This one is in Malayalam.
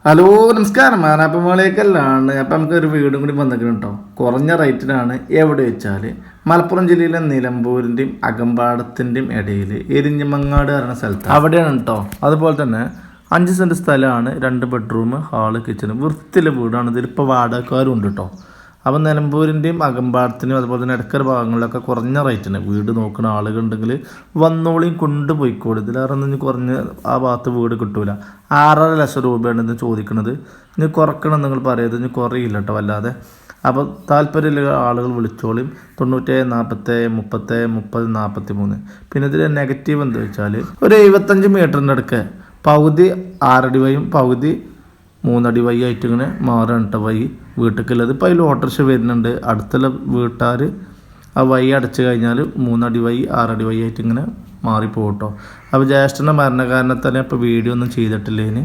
ഹലോ നമസ്കാരം. മാനാപ്പമോളേക്കല്ലാണ്. അപ്പം നമുക്കൊരു വീടും കൂടി വന്നിരിക്കണം കേട്ടോ. കുറഞ്ഞ റേറ്റിനാണ്. എവിടെ വെച്ചാൽ മലപ്പുറം ജില്ലയിലെ നിലമ്പൂരിൻ്റെയും അകമ്പാടത്തിൻ്റെയും ഇടയിൽ എരിഞ്ഞമങ്ങാട് പറഞ്ഞ സ്ഥലത്ത് അവിടെയാണ് കേട്ടോ. അതുപോലെ തന്നെ 5 സെൻറ്റ് സ്ഥലമാണ്, 2 ബെഡ്റൂം, ഹാള്, കിച്ചൺ, വൃത്തിയിലെ വീടാണ്. ഇതിലിപ്പോൾ വാടകക്കാരും ഉണ്ട് കേട്ടോ. അപ്പം നിലമ്പൂരിൻ്റെയും അകമ്പാടത്തിനും അതുപോലെ തന്നെ ഇടക്കര ഭാഗങ്ങളിലൊക്കെ കുറഞ്ഞ റേറ്റിന് വീട് നോക്കുന്ന ആളുകളുണ്ടെങ്കിൽ വന്നോളിയും കൊണ്ടുപോയിക്കോളൂ. ഇതിലേറെ കുറഞ്ഞ ആ ഭാഗത്ത് വീട് കിട്ടൂല. 6.5 ലക്ഷം രൂപയാണ് ഇന്ന് ചോദിക്കുന്നത്. ഇനി കുറക്കണം നിങ്ങൾ പറയരുത്, ഇനി കുറയില്ല കേട്ടോ വല്ലാതെ. അപ്പോൾ താല്പര്യമുള്ള ആളുകൾ വിളിച്ചോളിയും. 97 47 30 30 43. പിന്നെ ഇതിൽ നെഗറ്റീവ് എന്താ വെച്ചാൽ ഒരു 75 മീറ്ററിൻ്റെ അടുക്ക് പകുതി 6 അടി വഴിയും പകുതി 3 അടി വഴി ആയിട്ട് ഇങ്ങനെ മാറാണ് കേട്ടോ വഴി വീട്ടിലേക്കുള്ളത്. ഇപ്പോൾ അതിൽ ഓട്ടോറിക്ഷ വരുന്നുണ്ട്. അടുത്തുള്ള വീട്ടുകാർ ആ വഴി അടച്ചു കഴിഞ്ഞാൽ 3 അടി വഴി 6 അടി വഴി ആയിട്ട് ഇങ്ങനെ മാറിപ്പോകട്ടോ. അപ്പോൾ ജ്യേഷ്ഠൻ്റെ മരണകാരണത്തന്നെ ഇപ്പോൾ വീഡിയോ ഒന്നും ചെയ്തിട്ടില്ലേന്.